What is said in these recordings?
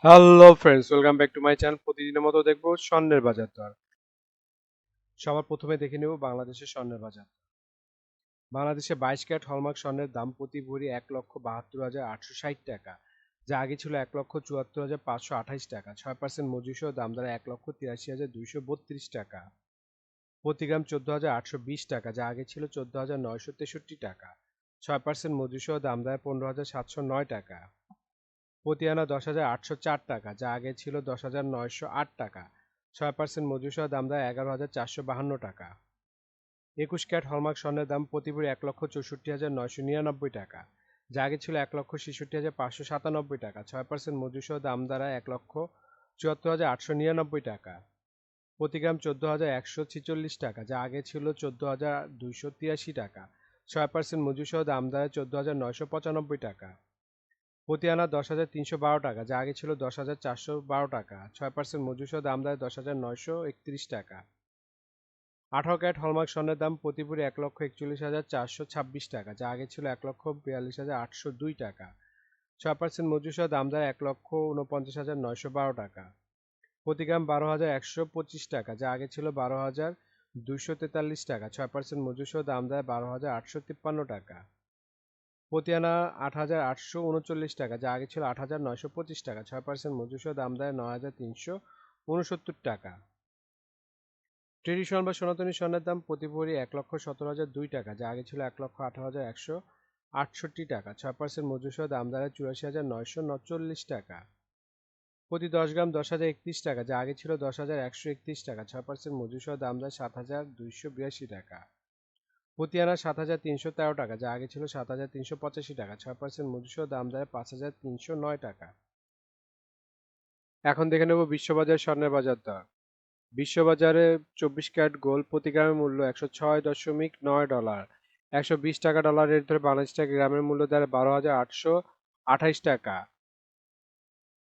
Hello friends, welcome back to my channel. প্রতিদিনের মতো দেখবো স্বর্ণের বাজার দর। সবার প্রথমে দেখে নেব বাংলাদেশের স্বর্ণের বাজার। বাংলাদেশে 22 ক্যারেট হলমার্ক স্বর্ণের দাম প্রতি ভরি 1,72,860 টাকা, যা আগে ছিল 1,74,528 টাকা। 6% মজুরি সহ দাম দাঁড়ায় 1,83,232 টাকা। প্রতি গ্রাম 14,820 টাকা, যা আগে ছিল 14,963 টাকা। 6% মজুরি সহ দাম দাঁড়ায় 15,709 টাকা। প্রতি আনা 10,804 টাকা, যা আগে ছিল 10,908 টাকা। 6% মজুরি সহ দাম দেয় 11,452 টাকা। 21 ক্যারেট হলমার্ক স্বর্ণের দাম প্রতি ভরি 1,64,999 টাকা, যা আগে ছিল 1,66,597 টাকা। 6% মজুরি সহ দাম দাঁড়ায় 1,74,899 টাকা। প্রতি গ্রাম 14,146 টাকা, যা আগে ছিল 14,283 টাকা। 6% মজুরি সহ দাম দাঁড়ায় 14,995 টাকা। প্রতি আনা 10,312 টাকা, যা আগে ছিল 10,412 টাকা। 6% মজুরি সহ দাম দেয় 10,931 টাকা। 18 ক্যারেট হলমার্ক স্বর্ণের দাম প্রতি ভরি 1,41,426 টাকা, যা আগে ছিল 1,42,802 টাকা। 6% মজুরি সহ দাম দেয় 1,49,912 টাকা। প্রতি গ্রাম 12,125 টাকা, যা আগে ছিল 12,243 টাকা। 6% মজুরি সহ দাম দেয় 12,853 টাকা। প্রতি আনা 8,839 টাকা, যা আগে ছিল 8,925 টাকা। 6% মজুরি সহ দাম দেয় 9,369 টাকা। ট্রেডিশনাল বা সনাতনী স্বর্ণের দাম প্রতি ভরি 1,17,002 টাকা, যা আগে ছিল 1,18,168 টাকা। 6% মজুরি সহ দাম দাঁড়ায় 84,939 টাকা। প্রতি 10 গ্রাম 10,031 টাকা, যা আগে ছিল 10,131 টাকা। 6% মজুরি সহ দাম দেয় 7,282 টাকা। প্রতি আনা 7,313 টাকা, যা আগে ছিল 7,385 টাকা। 6% মজুরি সহ দাম দেয় 5,309 টাকা। এখন দেখে নেব বিশ্ববাজার স্বর্ণের বাজার দর। বিশ্ববাজারে 24 ক্যারেট গোল্ড প্রতি গ্রামের মূল্য $106.9। 120 টাকা ডলার রেট ধরে বাংলাদেশ টাকা গ্রামের মূল্য দাঁড়ায় 12,828 টাকা।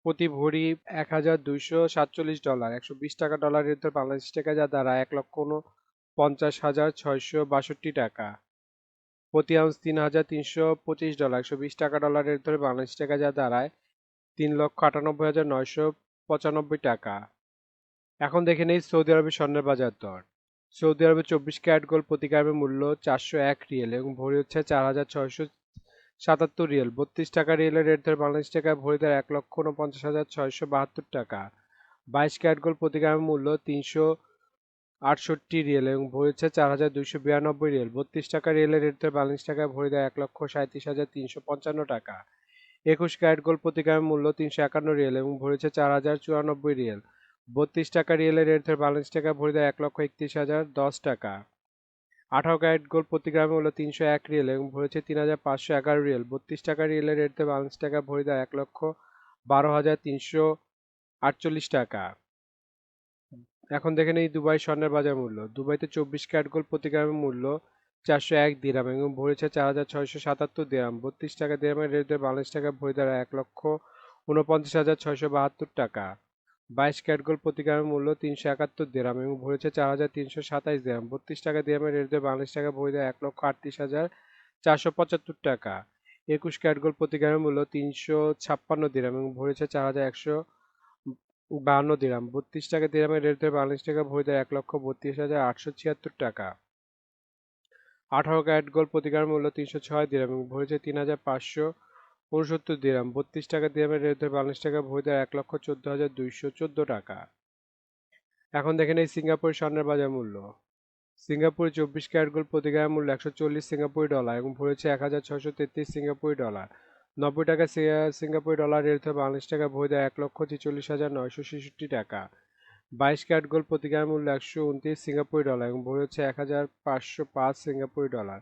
প্রতি ভরি $1,247। 120 টাকা ডলার রেট ধরে বাংলাদেশ টাকা যা দাঁড়ায় 1,50,662 টাকা। প্রতি আউন্স $3,325। 120 টাকা ডলার রেট ধরে বাংলাদেশ টাকা যা দাঁড়ায় 3,98,995 টাকা। এখন দেখে নেই সৌদি আরবের স্বর্ণের বাজার দর। সৌদি আরবে 24 ক্যারেট গোল্ড প্রতি গ্রামের মূল্য 401 রিয়েল এবং ভরি হচ্ছে 4,677 রিয়েল। 32 টাকা রিয়েলের রেট ধরে বাংলাদেশ টাকায় ভরি দেয় 1,49,672 টাকা। 22 ক্যারেট গোল্ড প্রতি গ্রামের মূল্য 368 রিয়েল এবং ভরি হচ্ছে 4,292 রিয়েল। 32 টাকা রিয়েলের রেট ধরে বাংলাদেশ টাকায় ভরি দেয় 1,37,355 টাকা। 21 ক্যারেট গোল্ড প্রতি গ্রামের মূল্য 351 রিয়েল এবং ভরি হচ্ছে 4,094 রিয়েল। 32 টাকা রিয়েলের রেট ধরে বাংলাদেশ টাকা ভরি দেয় 1,31,010 টাকা। 18 ক্যারেট গোল্ড প্রতি গ্রামে মূল্য 301 রিয়েল এবং ভরি হচ্ছে 3,511 রিয়েল। 32 টাকা রিয়েলের রেট ধরে বাংলাদেশ টাকা ভরি দেয় 1,12,348 টাকা। এখন দেখে নেই দুবাই স্বর্ণের বাজার মূল্য। দুবাইতে 24 ক্যারেট গোল্ড প্রতি গ্রামের মূল্য 401 দিরহাম এবং ভরি হচ্ছে 4,677 দিরহাম। 32 টাকা দিরহামের রেট ধরে বাংলাদেশ টাকা ভরি দেয় 1,49,672 টাকা। 22 ক্যারেট গোল্ড প্রতি গ্রামের মূল্য 371 দিরহাম এবং ভরি হচ্ছে 4,327 দিরহাম। 32 টাকা দিরহামের রেট ধরে বাংলাদেশ টাকা ভরি দেয় 1,38,475 টাকা। 21 ক্যারেট গোল্ড প্রতি গ্রামের মূল্য 356 দিরহাম এবং ভরি হচ্ছে 4,152 দিরহাম। 32 টাকা দিরহামের রেট ধরে বাংলাদেশ টাকা ভরি দেয় 1,32,876 টাকা। 18 ক্যারেট গোল্ড প্রতি গ্রামের মূল্য 306 দিরহাম এবং ভরি হচ্ছে 3,569 দিরহাম। 32 টাকা দিরহামের রেট ধরে বাংলাদেশ টাকা ভরি দেয় 1,14,214 টাকা। এখন দেখেন এই সিঙ্গাপুরের স্বর্ণের বাজার মূল্য। সিঙ্গাপুরে 24 ক্যারেট গোল্ড প্রতি গ্রামের মূল্য 140 সিঙ্গাপুরি ডলার এবং ভরি হচ্ছে 1,633 সিঙ্গাপুরি ডলার। 90 টাকা সিঙ্গাপুরি ডলার রেট ধরে বাংলাদেশ টাকা ভরি দেয় 1,46,966 টাকা। 22 ক্যারেট গোল্ড প্রতি গ্রামের মূল্য 129 সিঙ্গাপুরি ডলার এবং ভরি হচ্ছে 1,505 সিঙ্গাপুরি ডলার।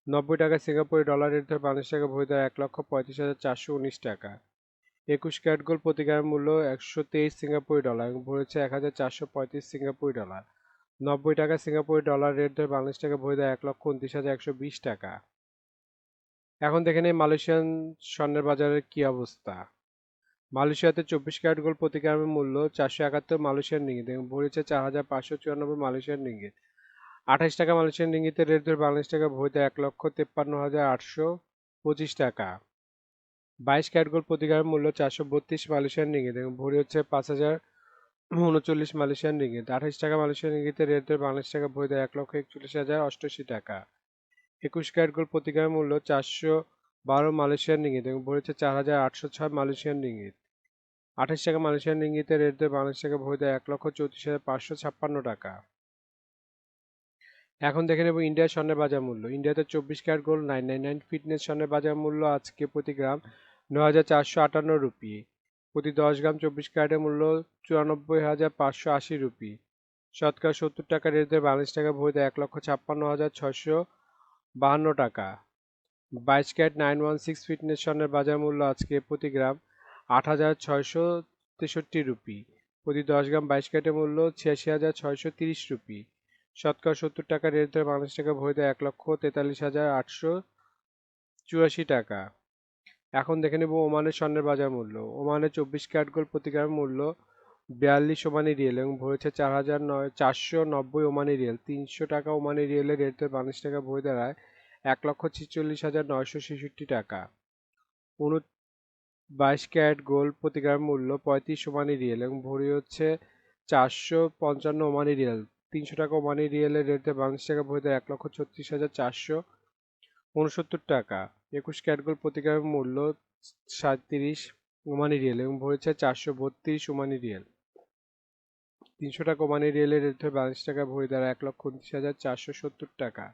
90 টাকা সিঙ্গাপুরি ডলার রেট ধরে বাংলাদেশ টাকা ভরি দেয় 1,35,419 টাকা। 21 ক্যারেট গোল্ড প্রতি গ্রামের মূল্য 123 সিঙ্গাপুরি ডলার এবং ভরি হচ্ছে 1,435 সিঙ্গাপুরি ডলার। 90 টাকা সিঙ্গাপুরি ডলার রেট ধরে বাংলাদেশ টাকা ভরি দেয় 1,29,120 টাকা। এখন দেখে নেই মালয়েশিয়ান স্বর্ণের বাজারের কি অবস্থা। মালয়েশিয়াতে 24 ক্যারেট গোল্ড প্রতি গ্রামের মূল্য 471 মালয়েশিয়ান রিঙ্গিত এবং ভরি হচ্ছে 4,594 মালয়েশিয়ান রিঙ্গিত। 28 টাকা মালয়েশিয়ান রিঙ্গিতের রেট ধরে বাংলাদেশ টাকা ভরি দেয় 1,53,825 টাকা। 22 ক্যারেট গোল্ড প্রতি গ্রামের মূল্য 432 মালয়েশিয়ান রিঙ্গিত এবং ভরি হচ্ছে 5039 মালয়েশিয়ান রিঙ্গিত। 28 টাকা মালয়েশিয়ান রিঙ্গিতে রেট দর বাংলাদেশ টাকা ভরি দেয় 1,41,088 টাকা। 21 ক্যারেট গোল্ড প্রতি গ্রামের মূল্য 412 মালয়েশিয়ান রিঙ্গিত এবং ভরি হচ্ছে 4,806 মালয়েশিয়ান রিঙ্গিত। 28 টাকা মালয়েশিয়ান রিঙ্গিতে রেট দর বাংলাদেশ টাকা ভরি দেয় 1,34,556 টাকা। এখন দেখে নেব ইন্ডিয়ার স্বর্ণের বাজার মূল্য। ইন্ডিয়াতে 24 ক্যারেট গোল্ড 999 ফিটনেস স্বর্ণের বাজার মূল্য আজকে প্রতি গ্রাম 9,458 রুপি। প্রতি 10 গ্রাম 24 ক্যারেটের মূল্য 94,580 রুপি। শতকরা 70 টাকা রেট দিয়ে বাংলাদেশ টাকা ভরি দেয় 1,56,652 টাকা। 22 ক্যারেট 916 ফিটনেস স্বর্ণের বাজার মূল্য আজকে প্রতি গ্রাম 8,663 রুপি। প্রতি 10 গ্রাম 22 ক্যারেটের মূল্য 86,630 রুপি। শতকরা 70 টাকা রেট ধরে বাংলাদেশ টাকা ভরি দেয় 1,43,884 টাকা। এখন দেখে নেব ওমানের স্বর্ণের বাজার মূল্য। ওমানে 24 ক্যারেট গোল্ড প্রতি গ্রাম মূল্য 42 ওমানি রিয়েল এবং ভরেছে 4,490 ওমানি রিয়েল। 300 টাকা ওমানি রিয়েলের রেট ধরে বাংলাদেশ টাকা ভরি দাঁড়ায় 1,46,966 টাকা। 22 ক্যারেট গোল্ড প্রতি গ্রাম মূল্য 35 ওমানি রিয়েল এবং ভরি হচ্ছে 455 ওমানি রিয়েল। 300 টাকা ওমানি রিয়েলের রেট দিয়ে বাংলাদেশ টাকা ভরি দেয় 1,36,469 টাকা। 21 ক্যারেট গোল্ড প্রতি গ্রামের মূল্য 37 ওমানি রিয়েল এবং ভরেছে 432 ওমানি রিয়েল। 300 টাকা ওমানি রিয়েলের রেট দিয়ে বাংলাদেশ টাকা ভরি দাঁড়ায় 1,29,470 টাকা।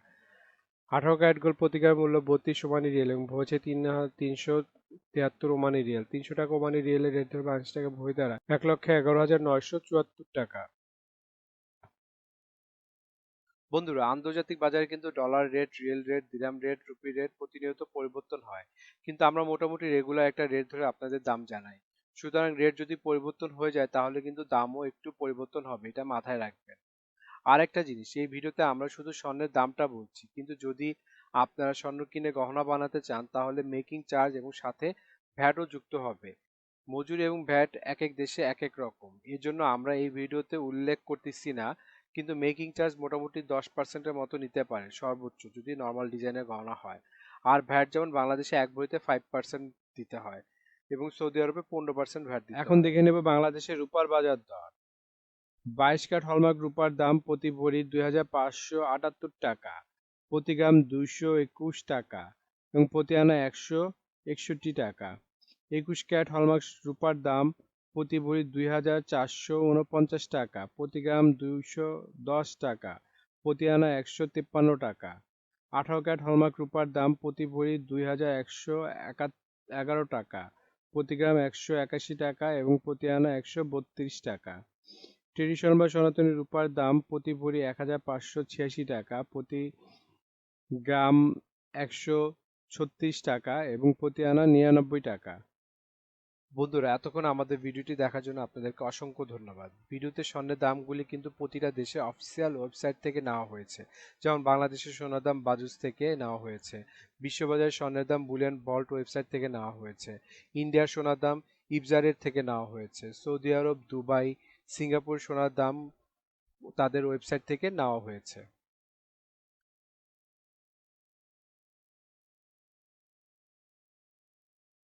18 ক্যারেট গোল্ড প্রতি গ্রামের মূল্য 32 ওমানি রিয়েল এবং ভরেছে 3,373 ওমানি রিয়েল। 300 টাকা ওমানি রিয়েলের রেট ধরে বাংলাদেশ টাকা ভরি দাঁড়ায় 1,11,974 টাকা। বন্ধুরা, আন্তর্জাতিক বাজারে কিন্তু ডলার রেট, রিয়েল রেট, দিরহাম রেট, রুপি রেট প্রতিনিয়ত পরিবর্তন হয়, কিন্তু আমরা মোটামুটি রেগুলার একটা রেট ধরে আপনাদের দাম জানাই। সুতরাং রেট যদি পরিবর্তন হয়ে যায় তাহলে কিন্তু দামও একটু পরিবর্তন হবে, এটা মাথায় রাখবেন। আর একটা জিনিস, এই ভিডিওতে আমরা শুধু স্বর্ণের দামটা বলছি, কিন্তু যদি আপনারা স্বর্ণ কিনে গহনা বানাতে চান তাহলে মেকিং চার্জ এবং সাথে ভ্যাটও যুক্ত হবে। মজুরি এবং ভ্যাট এক এক দেশে এক এক রকম, এর জন্য আমরা এই ভিডিওতে উল্লেখ করতেছি না, কিন্তু মেকিং চার্জ মোটামুটি 10%-এর মতো নিতে পারে সর্বোচ্চ, যদি নর্মাল ডিজাইনের গহনা হয়। আর ভ্যাট যেমন বাংলাদেশে এক ভরিতে 5% দিতে হয় এবং সৌদি আরবে 15% ভ্যাট দিতে হয়। এখন দেখে নেব বাংলাদেশের রূপার বাজার দর। 22 ক্যারেট হলমার্ক রূপার দাম প্রতি ভরি 2,578 টাকা, প্রতি গ্রাম 221 টাকা এবং প্রতি আনা 161 টাকা। 21 ক্যারেট হলমার্ক রূপার দাম প্রতি ভরি 2,449 টাকা, প্রতি গ্রাম 210 টাকা, প্রতি আনা 153 টাকা। 18 ক্যারেট হলমার্ক রূপার দাম প্রতি ভরি 2,111 টাকা, প্রতি গ্রাম 181 টাকা এবং প্রতি আনা 132 টাকা। ট্রেডিশনাল বা সনাতনী রূপার দাম প্রতি ভরি 1,586 টাকা, প্রতি গ্রাম 136 টাকা এবং প্রতি আনা 99 টাকা। বন্ধুরা, এতক্ষণ আমাদের ভিডিওটি দেখার জন্য আপনাদেরকে অসংখ্য ধন্যবাদ। ভিডিওতে স্বর্ণের দামগুলি কিন্তু প্রতিটা দেশে অফিসিয়াল ওয়েবসাইট থেকে নেওয়া হয়েছে, যেমন বাংলাদেশের সোনার দাম বাজুস থেকে নেওয়া হয়েছে, বিশ্ববাজারের স্বর্ণের দাম বুলিয়ান ভল্ট ওয়েবসাইট থেকে নেওয়া হয়েছে, ইন্ডিয়ার সোনার দাম ইবজারের থেকে নেওয়া হয়েছে, সৌদি আরব, দুবাই, সিঙ্গাপুর সোনার দাম তাদের ওয়েবসাইট থেকে নেওয়া হয়েছে।